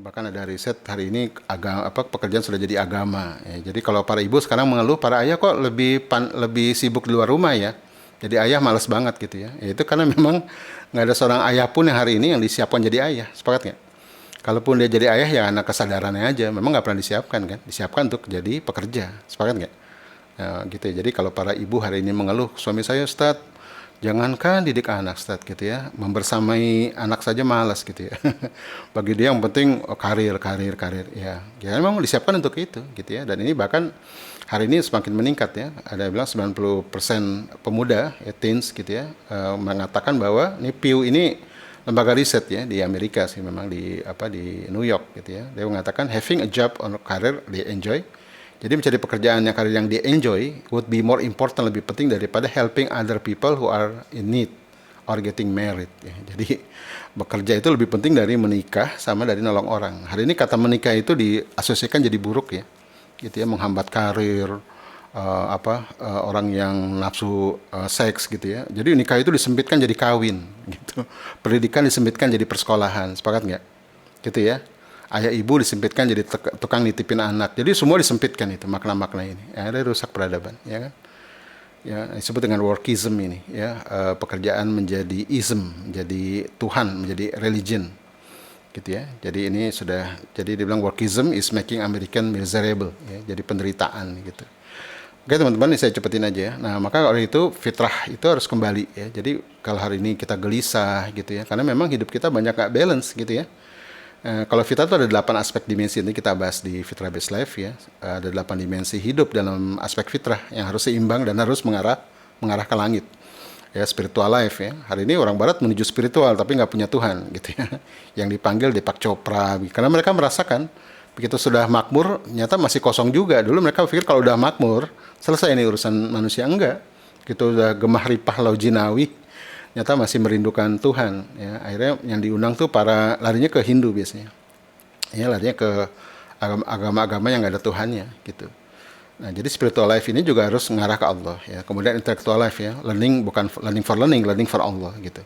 bahkan ada riset hari ini pekerjaan sudah jadi agama. Ya. Jadi kalau para ibu sekarang mengeluh, para ayah kok lebih sibuk di luar rumah ya. Jadi ayah malas banget gitu ya. Ya itu karena memang nggak ada seorang ayah pun yang hari ini yang disiapkan jadi ayah. Sepakat nggak? Kalaupun dia jadi ayah ya anak kesadarannya aja. Memang nggak pernah disiapkan kan. Disiapkan untuk jadi pekerja. Sepakat nggak? Ya, gitu ya. Jadi kalau para ibu hari ini mengeluh, suami saya Ustadz, jangankan didik anak Ustadz gitu ya, membersamai anak saja malas gitu ya. Bagi dia yang penting karir ya. Ya memang disiapkan untuk itu gitu ya. Dan ini bahkan hari ini semakin meningkat ya. Ada yang bilang 90% pemuda ya, teens gitu ya, mengatakan bahwa ini Pew ini lembaga riset ya di Amerika sih, memang di New York gitu ya. Dia mengatakan having a job on a career they enjoy. Jadi mencari pekerjaan yang karir yang dia enjoy would be more important, lebih penting daripada helping other people who are in need or getting married. Ya. Jadi bekerja itu lebih penting dari menikah sama dari nolong orang. Hari ini kata menikah itu diasosiasikan jadi buruk ya, gitu ya, menghambat karir, orang yang nafsu seks gitu ya. Jadi nikah itu disempitkan jadi kawin, gitu. Pendidikan disempitkan jadi persekolahan, sepakat nggak? Gitu ya. Ayah ibu disempitkan jadi tukang nitipin anak. Jadi semua disempitkan itu makna-makna ini. Ya, ada rusak peradaban, ya kan? Ya, disebut dengan workism ini, ya, pekerjaan menjadi ism, menjadi Tuhan, menjadi religion, gitu ya. Jadi ini jadi dibilang workism is making American miserable, ya, jadi penderitaan, gitu. Oke teman-teman, ini saya cepetin aja ya. Nah, maka oleh itu fitrah itu harus kembali ya. Jadi kalau hari ini kita gelisah gitu ya, karena memang hidup kita banyak gak balance gitu ya. Kalau fitrah itu ada 8 aspek dimensi, ini kita bahas di Fitrah Based Life ya. Ada 8 dimensi hidup dalam aspek fitrah yang harus seimbang dan harus mengarah ke langit. Ya, spiritual life ya. Hari ini orang barat menuju spiritual tapi nggak punya Tuhan gitu ya. Yang dipanggil Deepak Chopra, karena mereka merasakan begitu sudah makmur, ternyata masih kosong juga. Dulu mereka pikir kalau udah makmur, selesai ini urusan manusia. Enggak. Gitu udah gemah ripah lau jinawi, ternyata masih merindukan Tuhan ya. Akhirnya yang diundang tuh para larinya ke Hindu biasanya, ya, larinya ke agama-agama yang nggak ada Tuhannya gitu. Nah, jadi spiritual life ini juga harus mengarah ke Allah ya. Kemudian intellectual life ya, learning bukan learning for learning, learning for Allah gitu.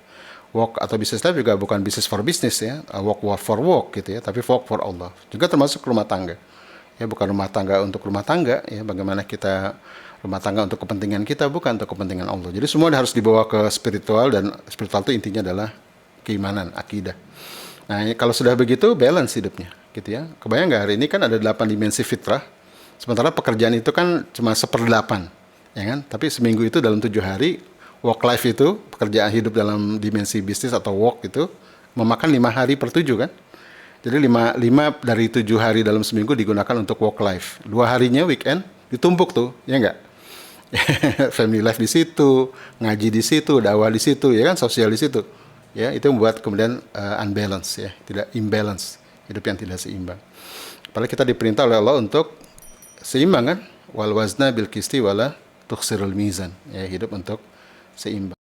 Work atau business life juga bukan business for business ya, work for work gitu ya, tapi work for Allah. Juga termasuk rumah tangga. Ya, bukan rumah tangga untuk rumah tangga ya, bagaimana kita rumah tangga untuk kepentingan kita, bukan untuk kepentingan Allah. Jadi semua harus dibawa ke spiritual, dan spiritual itu intinya adalah keimanan, akidah. Nah, kalau sudah begitu balance hidupnya gitu ya. Kebayang nggak hari ini kan ada 8 dimensi fitrah, sementara pekerjaan itu kan cuma 1/8 ya kan. Tapi seminggu itu dalam 7 hari work life itu, pekerjaan hidup dalam dimensi bisnis atau work itu memakan 5 hari per 7 kan. Jadi 5 dari 7 hari dalam seminggu digunakan untuk work life. 2 harinya weekend ditumpuk tuh, ya enggak? Family life di situ, ngaji di situ, dakwah di situ, ya kan, sosial di situ. Ya, itu membuat kemudian unbalance ya, tidak imbalance, hidup yang tidak seimbang. Padahal kita diperintah oleh Allah untuk seimbang kan? Wal wazna bil qisti wala tukhsirul mizan. Ya, hidup untuk seimbang.